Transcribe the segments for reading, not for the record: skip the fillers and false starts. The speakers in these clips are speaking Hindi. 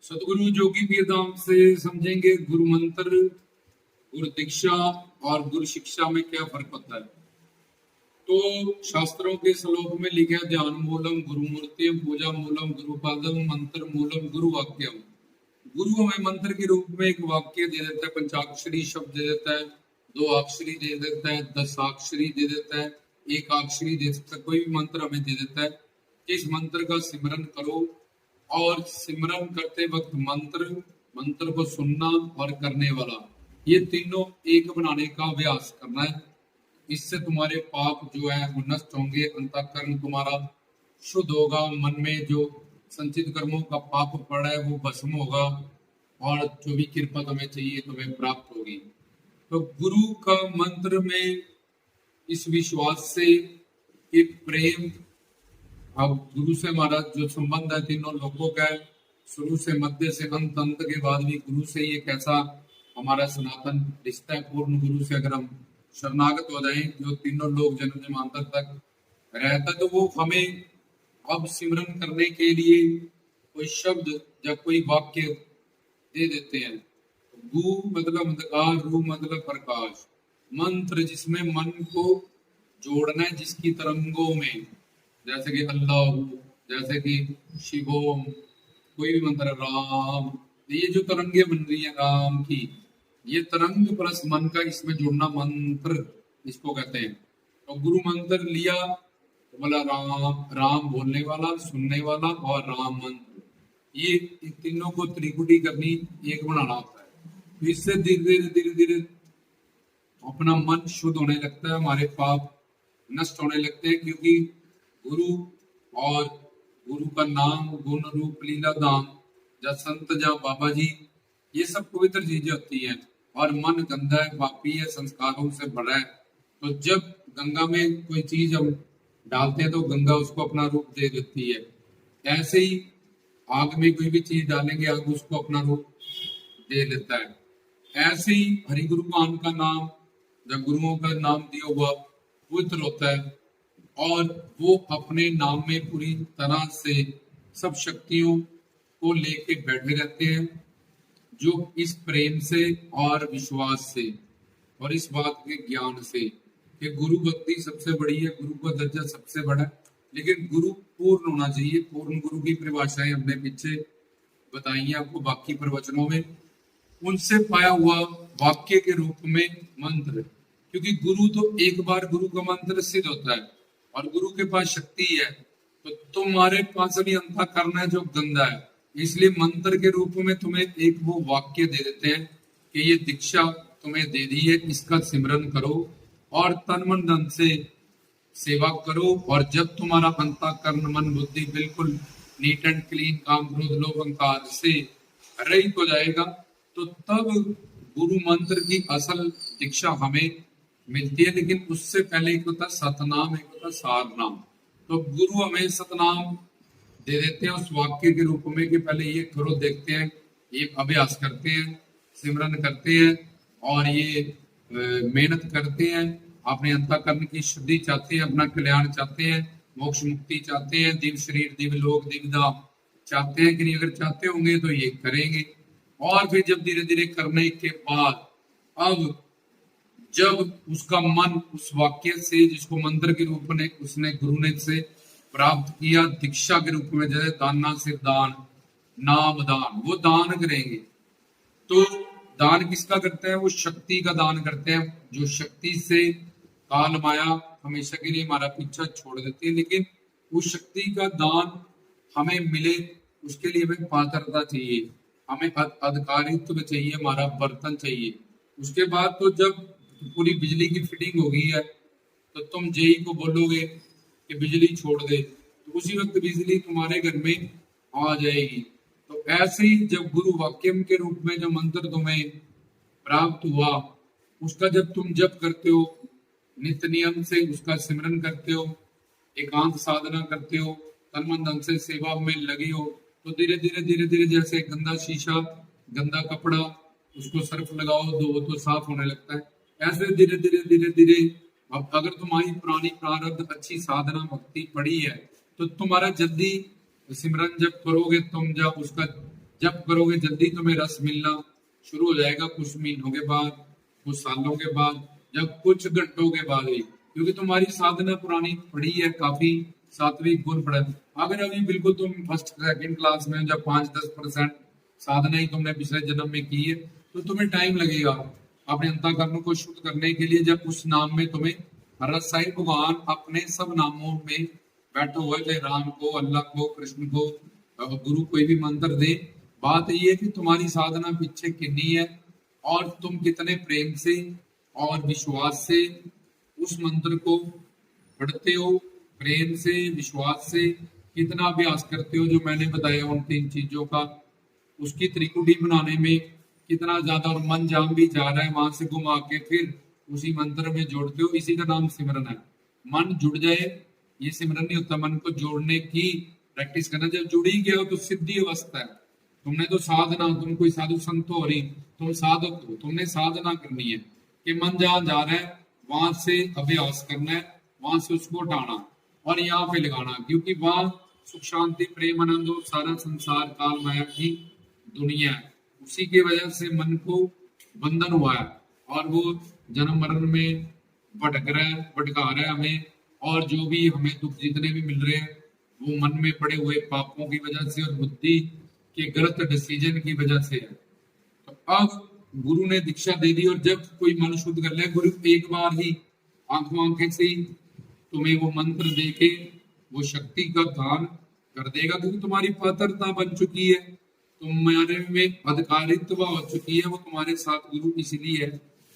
सतगुरु जोगी पीरधाम से समझेंगे गुरु मंत्र, गुरु दीक्षा और गुरु शिक्षा में क्या फर्क होता है। तो शास्त्रों के श्लोक में लिखा है, ध्यान मूलम गुरु मूर्तिम, पूजा मूलम गुरु पादम, मंत्र मूलम गुरु वाक्यम। गुरु हमें मंत्र के रूप में एक वाक्य दे देता है, पंचाक्षरी शब्द दे देता है, दो अक्षरी दे देता है, 10 अक्षरी दे देता है, एक अक्षरी दे देता है, कोई भी मंत्र हमें दे देता है कि इस मंत्र का सिमरन करो। और सिमरन करते वक्त मंत्र को सुनना और करने वाला, ये तीनों एक बनाने का अभ्यास करना है। इससे तुम्हारे पाप जो है वो नष्ट होंगे, अंतःकरण तुम्हारा शुद्ध होगा, मन में जो संचित कर्मों का पाप पड़ा है वो भस्म होगा, और जो भी कृपा तुम्हें चाहिए तुम्हें प्राप्त होगी। तो गुरु का मंत्र में इस विश्वास से कि प्रेम, अब गुरु से हमारा जो संबंध है तीनों लोगों का है, शुरू से मध्य से अंत के बाद भी गुरु से ये कैसा हमारा सनातन रिश्ता है। पूर्ण गुरु से अगर हम शरणागत हो जाएं, जो तीनों लोग जन्म जन्मांतर तक रहता, तो वो हमें अब सिमरन करने के लिए कोई शब्द या कोई वाक्य दे देते हैं। गु मतलब अंधकार, रू मतलब प्रकाश, मंत्र जिसमें मन को जोड़ना है, जिसकी तरंगों में, जैसे कि अल्लाह, जैसे कि शिवोम, कोई भी मंत्र, राम, ये जो तरंगे बन रही है राम की, ये तरंग प्लस मन का इसमें जुड़ना मंत्र इसको कहते हैं। तो गुरु मंत्र लिया तो बोला राम, राम बोलने वाला, सुनने वाला और राम मंत्र, ये तीनों को त्रिकुटी करनी, एक बनाना होता है। तो इससे धीरे धीरे धीरे धीरे अपना मन शुद्ध होने लगता है, हमारे पाप नष्ट होने लगते हैं, क्योंकि गुरु और गुरु का नाम, गुण रूप लीला धाम, या संत या बाबा जी, ये सब पवित्र चीजें होती हैं। और मन गंदा है, पापी है, संस्कारों से भरा है, तो जब गंगा में कोई चीज हम डालते हैं तो गंगा उसको अपना रूप दे देती है। ऐसे ही आग में कोई भी चीज डालेंगे, आग उसको अपना रूप दे लेता है। ऐसे ही हरि गुरु मान का नाम, जब गुरुओं का नाम दिया हुआ पवित्र होता है, और वो अपने नाम में पूरी तरह से सब शक्तियों को लेके बैठे रहते हैं, जो इस प्रेम से और विश्वास से और इस बात के ज्ञान से कि गुरु भक्ति सबसे बड़ी है, गुरु का दर्जा सबसे बड़ा है, लेकिन गुरु पूर्ण होना चाहिए। पूर्ण गुरु की परिभाषाएं हमने पीछे बताई है आपको बाकी प्रवचनों में, उनसे पाया हुआ वाक्य के रूप में मंत्र, क्योंकि गुरु तो एक बार गुरु का मंत्र सिद्ध होता है और गुरु के पास शक्ति है, तो तुम्हारे पास भी अंतःकरण है जो गंदा है, इसलिए मंत्र के रूप में तुम्हें एक वो वाक्य दे देते हैं कि ये दीक्षा तुम्हें दे दी है, इसका सिमरन करो और तन मन धन से सेवा करो। और जब तुम्हारा अंतःकरण मन बुद्धि बिल्कुल नीट एंड क्लीन, काम क्रोध लोभ अहंकार से रहित हो जाएगा, तो तब गुरु मंत्र की असल दीक्षा हमें मिलती है। लेकिन उससे पहले एक होता सतनाम, एक होता सारनाम। तो गुरु हमें सतनाम दे देते हैं उस वाक्य के रूप में कि पहले ये करो, देखते हैं, ये अभ्यास करते हैं, सिमरन करते हैं, और ये मेहनत करते हैं, अपने अंतःकरण की शुद्धि चाहते हैं, अपना कल्याण चाहते हैं, मोक्ष मुक्ति चाहते हैं, दिव्य शरीर, दिव्य लोक, दिव्य धाम चाहते हैं कि नहीं? अगर चाहते होंगे तो ये करेंगे। और फिर जब धीरे धीरे करने के बाद, अब जब उसका मन उस वाक्य से, जिसको मंत्र के रूप में उसने गुरु ने से प्राप्त किया, दीक्षा के रूप में, जैसे दाना सिर दान, नाम दान, वो दान करेंगे। तो दान किसका करते हैं? वो शक्ति का दान करते हैं, जो शक्ति से काल माया हमेशा के लिए हमारा पीछा छोड़ देती है। लेकिन उस शक्ति का दान हमें मिले, उसके लिए हमें पात्रता चाहिए, हमें अधिकारित्व चाहिए, हमारा बर्तन चाहिए। उसके बाद तो जब पूरी बिजली की फिटिंग हो गई है, तो तुम जेई को बोलोगे कि बिजली छोड़ दे, तो उसी वक्त बिजली तुम्हारे घर में आ जाएगी। तो ऐसे ही जब गुरु वाक्यम के रूप में जो मंत्र तुम्हें प्राप्त हुआ, उसका जब तुम जप करते हो, नित्य नियम से उसका सिमरन करते हो, एकांत साधना करते हो, तन मन धन से सेवा में लगी हो, तो धीरे धीरे धीरे धीरे जैसे गंदा शीशा, गंदा कपड़ा, उसको सर्फ लगाओ दो तो साफ होने लगता है, ऐसे धीरे धीरे धीरे धीरे अब अगर तुम्हारी पुरानी प्रारब्ध अच्छी साधना भक्ति पड़ी है, तो तुम्हारा जल्दी सिमरन जब करोगे, तुम जब उसका जब करोगे जल्दी तुम्हें रस मिलना शुरू हो जाएगा, कुछ महीनों के बाद, कुछ सालों के बाद, जब कुछ घंटों के बाद ही, क्योंकि तुम्हारी साधना पुरानी पड़ी है काफी, सात्विक गुण पड़ा है। अगर अभी बिल्कुल तुम फर्स्ट सेकंड क्लास में जब 5-10% साधना ही तुमने पिछले जन्म में की है, तो तुम्हें टाइम लगेगा अपने अंतःकरण को शुद्ध करने के लिए। जब उस नाम में तुम्हें रस आई, भगवान अपने सब नामों में बैठे हुए, चाहे राम को, अल्लाह को, कृष्ण को, गुरु कोई भी मंत्र दे, बात ये है कि तुम्हारी साधना पीछे कितनी है और तुम कितने प्रेम से और विश्वास से उस मंत्र को पढ़ते हो, प्रेम से, विश्वास से कितना अभ्यास करते हो, जो मैंने बताया उन 3 चीजों का, उसकी त्रिकुटी बनाने में कितना ज्यादा, और मन जहां भी जा रहा है वहां से घुमा के फिर उसी मंत्र में जोड़ते हो। इसी का नाम सिमरन है। मन जुड़ जाए, ये सिमरन नहीं होता। मन को जोड़ने की प्रैक्टिस करना, जब जुड़ ही गया हो तो सिद्धि अवस्था है। तुमने तो साधना, तुम कोई साधु संत हो रही, तुम साधक हो, तुमने साधना करनी है कि मन जहां जा रहा है वहां से अभ्यास करना है, वहां से उसको उठाना और यहाँ पे लगाना, क्योंकि वहां सुख शांति प्रेम आनंद और सारा संसार काल माया की दुनिया है। उसी की वजह से मन को बंधन हुआ है और वो जन्म मरण में भटक रहा है, भटका रहा है हमें। और जो भी हमें दुख जितने भी मिल रहे हैं वो मन में पड़े हुए पापों की वजह से और बुद्धि के गलत डिसीजन की वजह से है। तो अब गुरु ने दीक्षा दे दी, और जब कोई मन शुद्ध कर ले, गुरु एक बार ही आंखों आंखें से ही तुम्हें वो मंत्र देके वो शक्ति का दान कर देगा, क्योंकि तुम्हारी पात्रता बन चुकी है, तुम्हारे में अधिकारित्व हो चुकी है। वो तुम्हारे साथ गुरु इसलिए है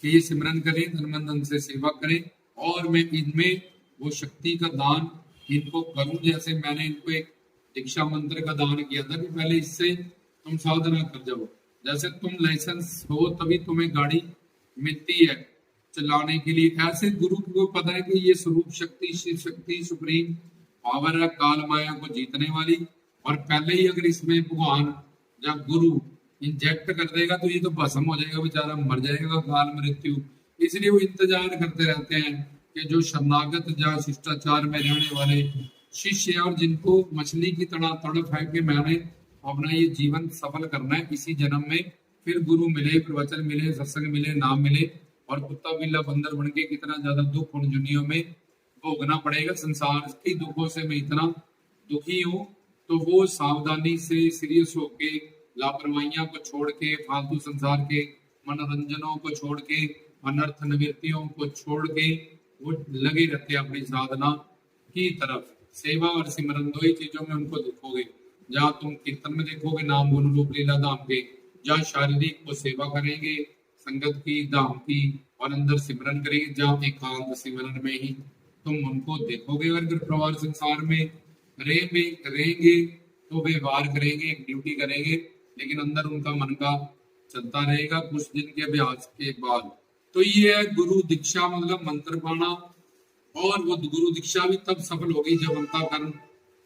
कि ये सिमरन करें, धन मन धन से सेवा करें, और मैं इनमें वो शक्ति का दान इनको करूं। जैसे मैंने इनको एक दीक्षा मंत्र का दान किया था कि पहले इससे तुम साधना कर जाओ। जैसे तुम लाइसेंस हो तभी तुम्हें गाड़ी मिलती है चलाने के लिए, ऐसे गुरु को पता है कि ये स्वरूप शक्ति, शिव शक्ति, सुप्रीम पावर है काल माया को जीतने वाली, और पहले ही अगर इसमें भगवान या गुरु इंजेक्ट कर देगा तो ये तो भस्म हो जाएगा, बेचारा मर जाएगा काल मृत्यु। इसलिए वो इंतजार करते रहते हैं कि जो शरणागत या शिष्टाचार में रहने वाले शिष्य है और जिनको मछली की तरह तड़प है कि मैंने अपना ये जीवन सफल करना है इसी जन्म में, फिर गुरु मिले, प्रवचन मिले, सत्संग मिले, नाम मिले, और कुत्ता बिल्ला बंदर बन के कितना ज्यादा दुख उन दुनिया में भोगना पड़ेगा, संसार के दुखों से मैं इतना दुखी हूँ। तो वो सावधानी से सीरियस होके, लापरवाहियों को छोड़ के, फालतू संसार के मनोरंजनों को छोड़ के, अनर्थ निवृत्तियों को छोड़ के वो लगे रहते हैं अपनी साधना की तरफ। सेवा और सिमरन दो ही चीजों में उनको देखोगे, जहाँ तुम कीर्तन में देखोगे नाम गुण रूप लीला धाम के, जहाँ शारीरिक को सेवा करेंगे संगत की, धाम की, और अंदर सिमरन करेंगे, जहाँ एकांत सिमरन में ही तुम उनको देखोगे। अगर परिवार संसार में रहेंगे तो व्यवहार करेंगे, ड्यूटी करेंगे, लेकिन अंदर उनका मन का चलता रहेगा कुछ दिन के अभ्यास के बाद। तो ये है गुरु दीक्षा, मतलब मंत्र पाना। और वो गुरु दीक्षा भी तब सफल होगी जब अंतःकरण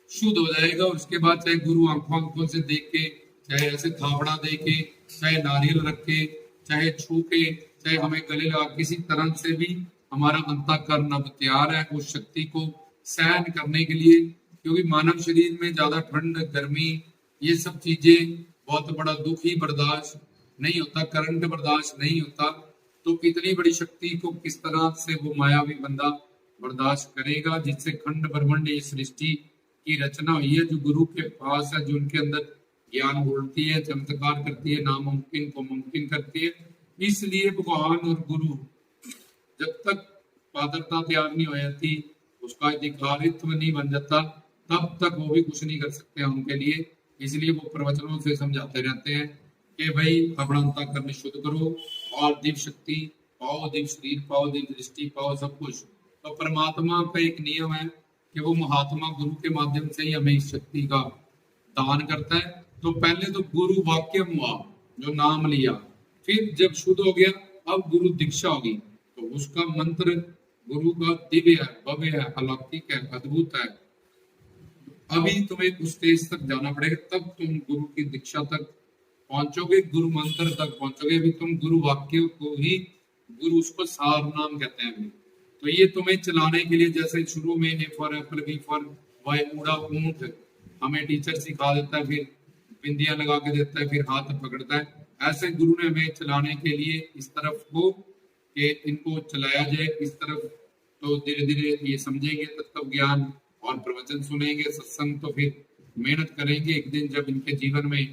शुद्ध हो जाएगा। उसके बाद चाहे गुरु आंखों आंखों से देख के, चाहे ऐसे थापड़ा दे के, चाहे नारियल रख के, चाहे छू के, चाहे हमें गले लगा, किसी तरह से भी हमारा अंतःकरण अब तैयार है उस शक्ति को सहन करने के लिए। क्योंकि मानव शरीर में ज्यादा ठंड, गर्मी, ये सब चीजें, बहुत बड़ा दुख ही बर्दाश्त नहीं होता, करंट बर्दाश्त नहीं होता, तो कितनी बड़ी शक्ति को किस तरह से वो मायावी बंदा बर्दाश्त करेगा, जिससे खंड ब्रह्मांड ये सृष्टि की रचना हुई है, जो गुरु के पास है, जो उनके अंदर ज्ञान बोलती है, चमत्कार करती है, नामुमकिन को मुमकिन करती है। इसलिए भगवान और गुरु जब तक पात्रता तैयार नहीं हो जाती, उसका अधिकारित्व नहीं बन जाता, तब तक वो भी कुछ नहीं कर सकते उनके लिए। इसलिए वो प्रवचनों से समझाते रहते हैं कि भाई अपना अंतःकरण शुद्ध करो और दिव्य शक्ति पाओ, दिव्य शरीर पाओ, दिव्य दृष्टि पाओ, सब कुछ। तो परमात्मा का एक नियम है कि वो महात्मा गुरु के माध्यम से ही हमें इस शक्ति का दान करता है। तो पहले तो गुरु वाक्यम हुआ, जो नाम लिया, फिर जब शुद्ध हो गया अब गुरु दीक्षा होगी, तो उसका मंत्र गुरु का दिव्य है, भव्य है, अलौकिक है, अद्भुत है। अभी तुम्हें उस स्टेज तक जाना पड़ेगा, तब तुम गुरु की दीक्षा तक पहुंचोगे, गुरु मंत्र तक पहुंचोगे। अभी तुम गुरु वाक्य को ही, गुरु उसको सार नाम कहते हैं। तो ये तुम्हें चलाने के लिए, जैसे शुरू में A for apple, B for वाई, ऊड़ा ऊंट हमें टीचर सिखा देता है, फिर बिंदियां लगा के देता है, फिर हाथ पकड़ता है। ऐसे गुरु ने हमें चलाने के लिए इस तरफ को कि इनको चलाया जाए इस तरफ, तो धीरे धीरे ये समझेंगे तत्व ज्ञान और प्रवचन सुनेंगे, सत्संग, तो फिर मेहनत करेंगे। एक दिन जब इनके जीवन में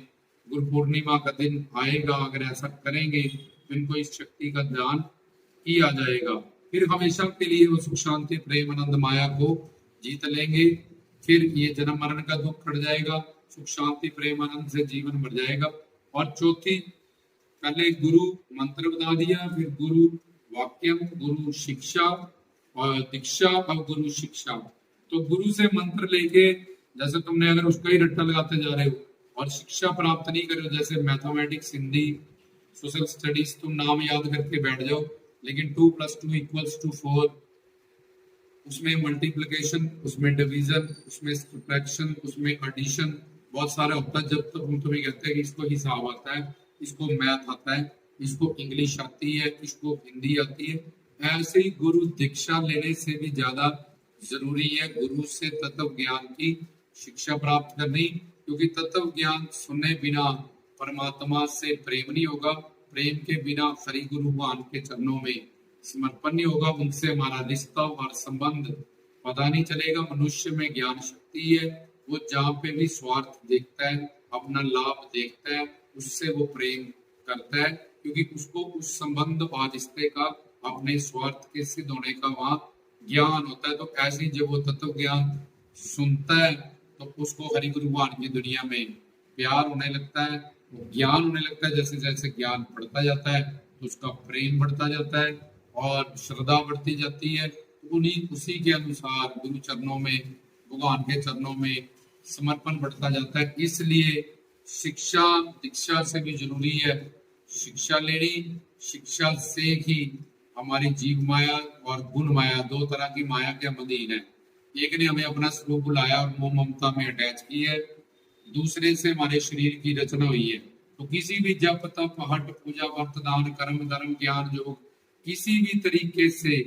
गुरु पूर्णिमा का दिन आएगा, अगर ऐसा करेंगे तो इनको इस शक्ति का ध्यान किया जाएगा। फिर हमेशा के लिए वो सुख शांति प्रेम आनंद माया को जीत लेंगे। फिर ये जन्म मरण का दुख कट जाएगा, सुख शांति प्रेम आनंद से जीवन भर जाएगा। और चौथी, पहले गुरु मंत्र बता दिया, फिर गुरु वाक्यम, गुरु शिक्षा और दीक्षा और गुरु शिक्षा। तो गुरु से मंत्र लेके, जैसे तुमने अगर उसका ही रट्टा लगाते जा रहे हो और शिक्षा प्राप्त नहीं कर रहे हो, जैसे मैथमेटिक्स, हिंदी, सोशल स्टडीज, तुम नाम याद करके बैठ जाओ, लेकिन 2 + 2 = 4, उसमें मल्टीप्लिकेशन, उसमें डिवीजन, उसमें सब्ट्रैक्शन, उसमें एडिशन बहुत सारा होता है। जब तक हम तुम्हें कहते हैं कि इसको हिसाब आता है, इसको मैथ आता है, इसको इंग्लिश आती है, इसको हिंदी आती है, ऐसे ही गुरु दीक्षा लेने से भी ज्यादा जरूरी है गुरु से तत्व ज्ञान की शिक्षा प्राप्त करनी। क्योंकि तत्व ज्ञान सुनने बिना परमात्मा से प्रेम नहीं होगा, प्रेम के बिना हरि गुरु भगवान के चरणों में समर्पण नहीं होगा, उनसे हमारा रिश्ता और संबंध पता नहीं चलेगा। मनुष्य में ज्ञान शक्ति है, वो जहाँ पे भी स्वार्थ देखता है, अपना लाभ देखता है, उससे वो प्रेम करता है, क्योंकि उसको उस संबंध और रिश्ते का, अपने स्वार्थ के सिद्ध होने का वहां ज्ञान होता है। तो ऐसे ही जब वो तत्व ज्ञान सुनता है तो उसको हरि गुरु भगवान की दुनिया में प्यार होने लगता है, वो ज्ञान होने लगता है। जैसे जैसे ज्ञान बढ़ता जाता है तो उसका प्रेम बढ़ता जाता है और श्रद्धा बढ़ती जाती है। उन्हीं उसी के अनुसार गुरु चरणों में, भगवान के चरणों में समर्पण बढ़ता जाता है। इसलिए शिक्षा दीक्षा से भी जरूरी है शिक्षा लेनी। शिक्षा से ही हमारी जीव माया और गुण माया, दो तरह की माया के हम अधीन है। एक ने हमें अपना स्वरूप बुलाया और मोह ममता में अटैच की है, दूसरे से हमारे शरीर की रचना हुई है। तो किसी भी जप तप हट पूजा व्रत दान कर्म धर्म ज्ञान योग, किसी भी तरीके से,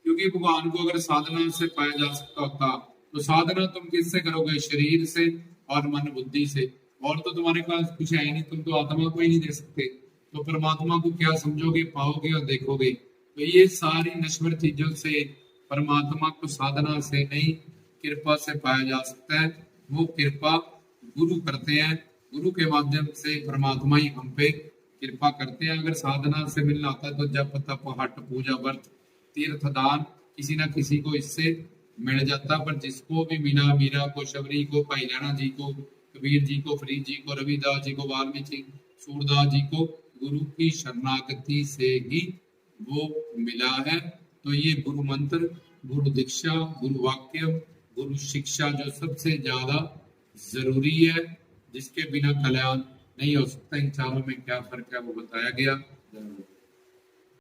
क्योंकि भगवान को अगर साधना से पाया जा सकता होता तो साधना तुम किससे करोगे? शरीर से और मन बुद्धि से। और तो तुम्हारे पास कुछ है ही नहीं, तुम तो आत्मा को ही नहीं दे सकते, तो परमात्मा को क्या समझोगे, पाओगे और देखोगे? तो ये सारी नश्वर चीजों से परमात्मा को साधना से नहीं, कृपा से पाया जा सकता है। वो कृपा गुरु करते हैं, गुरु के माध्यम से परमात्मा ही हम पे कृपा करते हैं। अगर साधना से मिलना होता है तो जप तप हट पूजा व्रत तीर्थ दान किसी ना किसी को इससे मिल जाता। पर जिसको भी मीना मीरा को, शबरी को, भाई लैना जी को, कबीर जी को, फरीद जी को, रविदास जी को, वाल्मीकि सूरदास जी को गुरु की शरणागति से ही वो मिला है। तो ये गुरु मंत्र, गुरु दीक्षा, गुरु वाक्य, गुरु शिक्षा जो सबसे ज्यादा जरूरी है, जिसके बिना कल्याण नहीं हो सकता। इन चारों में क्या फर्क है वो बताया गया।